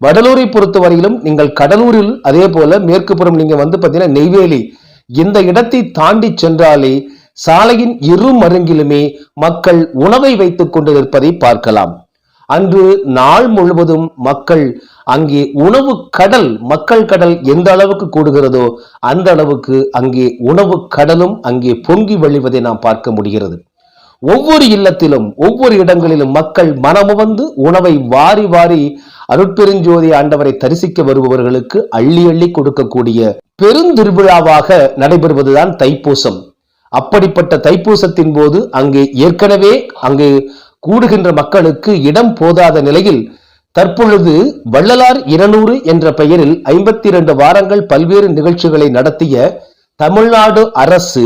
வடலூரை பொறுத்தவரையிலும் நீங்கள் கடலூரில் அதே போல மேற்கு புறம் நீங்க வந்து பாத்தீங்கன்னா நெய்வேலி இந்த இடத்தை தாண்டி சென்றாலே சாலையின் இரு மருங்கிலுமே மக்கள் உணவை வைத்துக் கொண்டு நிற்பதை பார்க்கலாம். அன்று நாள் முழுவதும் மக்கள் அங்கே உணவு கடல், மக்கள் கடல் எந்த அளவுக்கு கூடுகிறதோ அந்த அளவுக்கு அங்கே உணவு கடலும் அங்கே பொங்கி வழிவதை நாம் பார்க்க முடிகிறது. ஒவ்வொரு இல்லத்திலும் ஒவ்வொரு இடங்களிலும் மக்கள் மனமுவந்து உணவை வாரி வாரி அருட்பெருஞ்சோதி ஆண்டவரை தரிசிக்க வருபவர்களுக்கு அள்ளி அள்ளி கொடுக்கக்கூடிய பெருந்திருவிழாவாக நடைபெறுவதுதான் தைப்பூசம். அப்படிப்பட்ட தைப்பூசத்தின் போது அங்கே ஏற்கனவே அங்கு கூடுகின்ற மக்களுக்கு இடம் போதாத நிலையில் தற்பொழுது வள்ளலார் 200 என்ற பெயரில் 52 வாரங்கள் பல்வேறு நிகழ்ச்சிகளை நடத்திய தமிழ்நாடு அரசு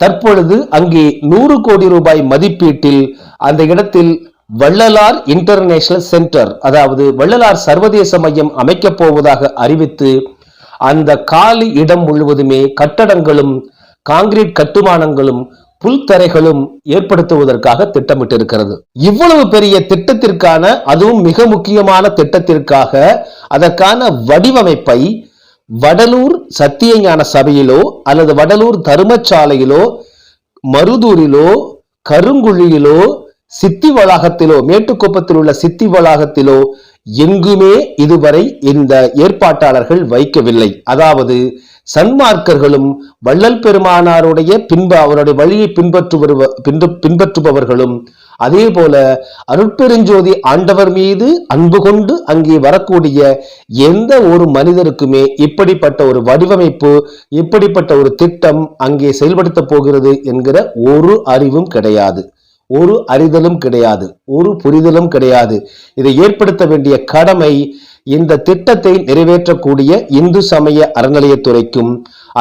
தற்பொழுது அங்கே 100 கோடி ரூபாய் மதிப்பீட்டில் அந்த இடத்தில் வள்ளலார் இன்டர்நேஷனல் சென்டர், அதாவது வள்ளலார் சர்வதேச மையம் அமைக்கப் போவதாக அறிவித்து அந்த காலி இடம் முழுவதுமே கட்டடங்களும் கான்கிரீட் கட்டுமானங்களும் புல்தரைகளும் ஏற்படுத்துவதற்காக திட்டமிட்டிருக்கிறது. இவ்வளவு பெரிய திட்டத்திற்கான, அதுவும் மிக முக்கியமான திட்டத்திற்காக அதற்கான வடிவமைப்பை வடலூர் சத்தியஞான சபையிலோ அல்லது வடலூர் தர்மசாலையிலோ மருதூரிலோ கருங்குழியிலோ சித்தி வளாகத்திலோ மேட்டுக்குப்பத்தில் உள்ள சித்தி வளாகத்திலோ எங்குமே இதுவரை இந்த ஏற்பாட்டாளர்கள் வைக்கவில்லை. அதாவது சன்மார்க்கர்களும் வள்ளல் பெருமானாருடைய அவருடைய வழியை பின்பற்றுபவர்களும் அதே போல அருட்பெருஞ்சோதி ஆண்டவர் மீது அன்பு கொண்டு அங்கே வரக்கூடிய எந்த ஒரு மனிதருக்குமே இப்படிப்பட்ட ஒரு வடிவமைப்பு, இப்படிப்பட்ட ஒரு திட்டம் அங்கே செயல்படுத்த போகிறது என்கிற ஒரு அறிவும் கிடையாது, ஒரு அறிதலும் கிடையாது, ஒரு புரிதலும் கிடையாது. இதை ஏற்படுத்த வேண்டிய கடமை இந்த திட்டத்தை நிறைவேற்றக்கூடிய இந்து சமய அறநிலையத்துறைக்கும்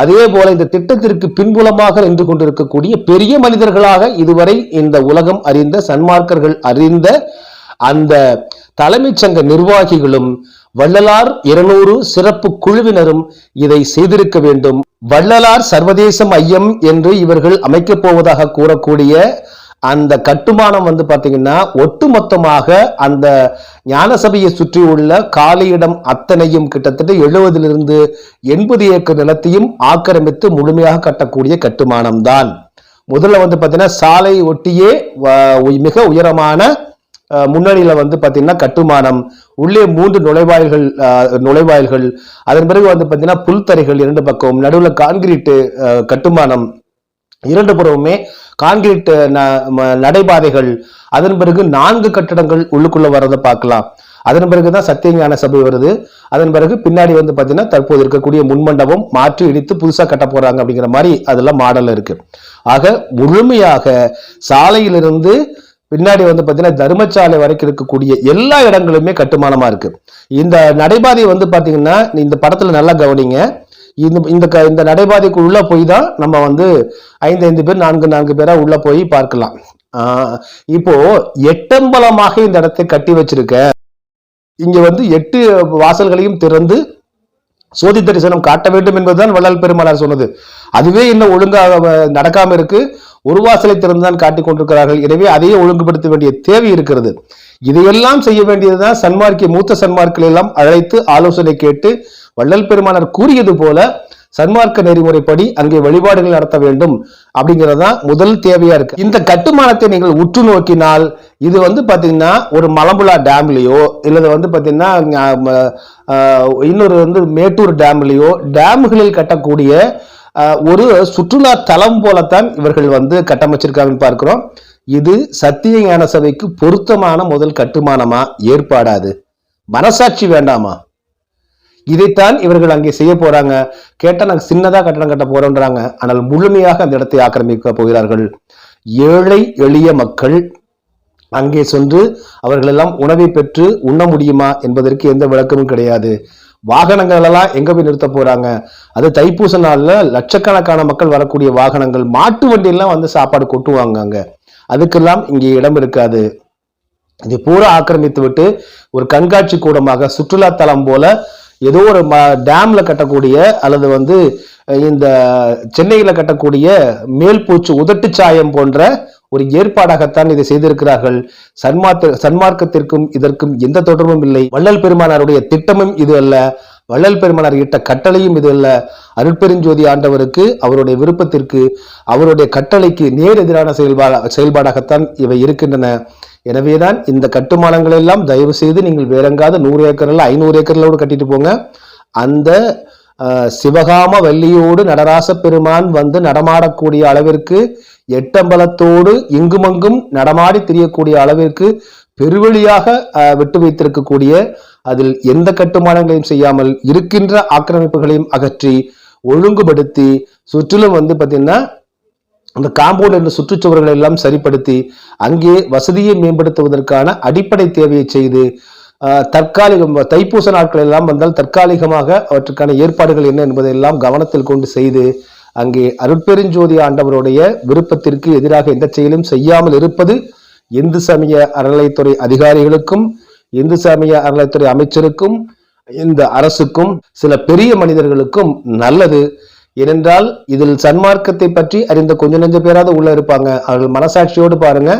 அதே போல இந்த திட்டத்திற்கு பின்புலமாக நின்று கொண்டிருக்கக்கூடிய பெரிய மனிதர்களாக இதுவரை இந்த உலகம் அறிந்த சன்மார்க்கர்கள் அறிந்த அந்த தலைமைச் சங்க நிர்வாகிகளும் வள்ளலார் 200 சிறப்பு குழுவினரும் இதை செய்திருக்க வேண்டும். வள்ளலார் சர்வதேச மையம் என்று இவர்கள் அமைக்கப் போவதாக கூறக்கூடிய அந்த கட்டுமானம் வந்து பாத்தீங்கன்னா ஒட்டுமொத்தமாக அந்த ஞான சபையை சுற்றி உள்ள காலியிடம் அத்தனையும் கிட்டத்தட்ட 70 to 80 ஏக்கர் நிலத்தையும் ஆக்கிரமித்து முழுமையாக கட்டக்கூடிய கட்டுமானம் தான். முதல்ல வந்து பாத்தீங்கன்னா சாலை ஒட்டியே மிக உயரமான முன்னணியில வந்து பாத்தீங்கன்னா கட்டுமானம், உள்ளே 3 நுழைவாயில்கள், அதன் பிறகு வந்து பாத்தீங்கன்னா புல்தரைகள் 2 பக்கம், நடுவில் கான்கிரீட் கட்டுமானம், 2 புறமுமே கான்கிரீட் நடைபாதைகள், அதன் பிறகு 4 கட்டடங்கள் உள்ளுக்குள்ள வரதை பார்க்கலாம். அதன் பிறகுதான் சத்தியஞான சபை வருது. அதன் பிறகு பின்னாடி வந்து பாத்தீங்கன்னா தற்போது இருக்கக்கூடிய முன்மண்டபம் மாற்றி இடித்து புதுசா கட்ட போறாங்க அப்படிங்கிற மாதிரி அதெல்லாம் மாடல் இருக்கு. ஆக முழுமையாக சாலையிலிருந்து பின்னாடி வந்து பாத்தீங்கன்னா தர்மசாலை வரைக்கும் இருக்கக்கூடிய எல்லா இடங்களுமே கட்டுமானமா இருக்கு. இந்த நடைபாதை வந்து பாத்தீங்கன்னா இந்த படத்துல நல்லா கவனிங்க. இந்த நடைபாதைக்கு உள்ள போய் தான் நம்ம வந்து 5 பேர் 4 பேரா உள்ள போய் பார்க்கலாம். இப்போ எட்டம்பலமாக இந்த இடத்தை கட்டி வச்சிருக்க, இங்க வந்து 8 வாசல்களையும் திறந்து சோதி தரிசனம் காட்ட வேண்டும் என்பதுதான் வள்ளல் பெருமானார் சொன்னது. அதுவே இன்னும் ஒழுங்காக நடக்காம இருக்கு. ஒரு வாசலை திறந்துதான் காட்டிக் கொண்டிருக்கிறார்கள். எனவே அதையே ஒழுங்குபடுத்த வேண்டிய தேவை இருக்கிறது. இதையெல்லாம் செய்ய வேண்டியதுதான் சன்மார்க்கிய மூத்த சன்மார்க்களை எல்லாம் அழைத்து ஆலோசனை கேட்டு வள்ளல் பெருமானார் கூறியது போல சன்மார்க்க நெறிமுறைப்படி அங்கே வழிபாடுகள் நடத்த வேண்டும் அப்படிங்கிறதுதான் முதல் தேவையா இருக்கு. இந்த கட்டுமானத்தை நீங்கள் உற்று நோக்கினால் இது வந்து பாத்தீங்கன்னா ஒரு மலம்புலா டேம்லயோ இல்லது வந்து பாத்தீங்கன்னா இன்னொரு வந்து மேட்டூர் டேம்லயோ டேம்களில் கட்டக்கூடிய ஒரு சுற்றுலா தலம் போலத்தான் இவர்கள் வந்து கட்டமைச்சிருக்காங்கன்னு பார்க்கிறோம். இது சத்திய ஞான சபைக்கு பொருத்தமான முதல் கட்டுமானமா ஏற்பாடாது? மனசாட்சி வேண்டாமா? இதைத்தான் இவர்கள் அங்கே செய்ய போறாங்க. கேட்டா நாங்க சின்னதா கட்டடம் கட்ட போறோம்ன்றாங்க. ஆனால் முழுமையாக அந்த இடத்தை ஆக்கிரமிக்க போகிறார்கள். ஏழை எளிய மக்கள் அங்கே சென்று அவர்கள் எல்லாம் உணவை பெற்று உண்ண முடியுமா என்பதற்கு எந்த விளக்கமும் கிடையாது. வாகனங்கள் எல்லாம் எங்க போய் நிறுத்த போறாங்க? அது தைப்பூச நாள்ல லட்சக்கணக்கான மக்கள் வரக்கூடிய வாகனங்கள், மாட்டு வண்டியெல்லாம் வந்து சாப்பாடு கொட்டுவாங்க. அங்க அதுக்கெல்லாம் இங்கே இடம் இருக்காது. இது பூரா ஆக்கிரமித்து விட்டு ஒரு கண்காட்சி கூடமாக சுற்றுலா தலம் போல ஏதோ ஒரு டேம்ல கட்டக்கூடிய அல்லது வந்து இந்த சென்னையில கட்டக்கூடிய மேல்பூச்சு உதட்டு சாயம் போன்ற ஒரு ஏற்பாடாகத்தான் இதை செய்திருக்கிறார்கள். சன்மார்க்கத்திற்கும் இதற்கும் எந்த தொடர்பும் இல்லை. வள்ளல் பெருமானாருடைய திட்டமும் இது அல்ல. வள்ளல் பெருமானார் இட்ட கட்டளையும் இது அல்ல. அருட்பெருஞ்சோதி ஆண்டவருக்கு, அவருடைய விருப்பத்திற்கு, அவருடைய கட்டளைக்கு நேர் எதிரான செயல்பாடாகத்தான் இவை இருக்கின்றன. எனவேதான் இந்த கட்டுமானங்கள் எல்லாம் தயவு செய்து நீங்கள் வேறங்காத 100 ஏக்கர்ல 500 ஏக்கர்ல கட்டிட்டு போங்க. அந்த சிவகாம வள்ளியோடு நடராச பெருமான் வந்து நடமாடக்கூடிய அளவிற்கு, எட்டம்பலத்தோடு இங்குமங்கும் நடமாடி திரியக்கூடிய அளவிற்கு பெருவெளியாக விட்டு வைத்திருக்கக்கூடிய, அதில் எந்த கட்டுமானங்களையும் செய்யாமல் இருக்கின்ற ஆக்கிரமிப்புகளையும் அகற்றி ஒழுங்குபடுத்தி, சுற்றிலும் வந்து பார்த்தீங்கன்னா அந்த காம்பவுண்ட் என்ற சுற்றுச்சுவர்களை எல்லாம் சரிப்படுத்தி அங்கே வசதியை மேம்படுத்துவதற்கான அடிப்படை தேவையை செய்து, தற்காலிகம் தைப்பூச நாட்கள் எல்லாம் வந்தால் தற்காலிகமாக அவற்றுக்கான ஏற்பாடுகள் என்ன என்பதை எல்லாம் கவனத்தில் கொண்டு செய்து, அங்கே அருட்பெருஞ்சோதி ஆண்டவருடைய விருப்பத்திற்கு எதிராக எந்த செயலும் செய்யாமல் இருப்பது இந்து சமய அறநிலைத்துறை அதிகாரிகளுக்கும், இந்து சமய அறநிலைத்துறை அமைச்சருக்கும், இந்த அரசுக்கும், சில பெரிய மனிதர்களுக்கும் நல்லது. ஏனென்றால் இதில் சன்மார்க்கத்தை பற்றி அறிந்த கொஞ்சம் நெஞ்ச பேராவது உள்ள இருப்பாங்க. அவர்கள் மனசாட்சியோடு பாருங்க,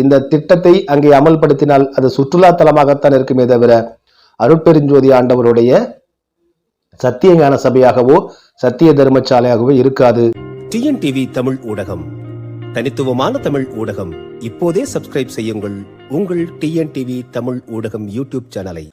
இந்த திட்டத்தை அங்கே அமல்படுத்தினால் அது சுற்றுலா தலமாகத்தான் இருக்குமே தவிர அருட்பெருஞ்சோதி ஆண்டவருடைய சத்திய ஞான சபையாகவோ சத்திய தர்மசாலையாகவோ இருக்காது. டிஎன்டிவி தமிழ் ஊடகம், தனித்துவமான தமிழ் ஊடகம். இப்போதே சப்ஸ்கிரைப் செய்யுங்கள் உங்கள் டிஎன்டிவி தமிழ் ஊடகம் யூடியூப் சேனலை.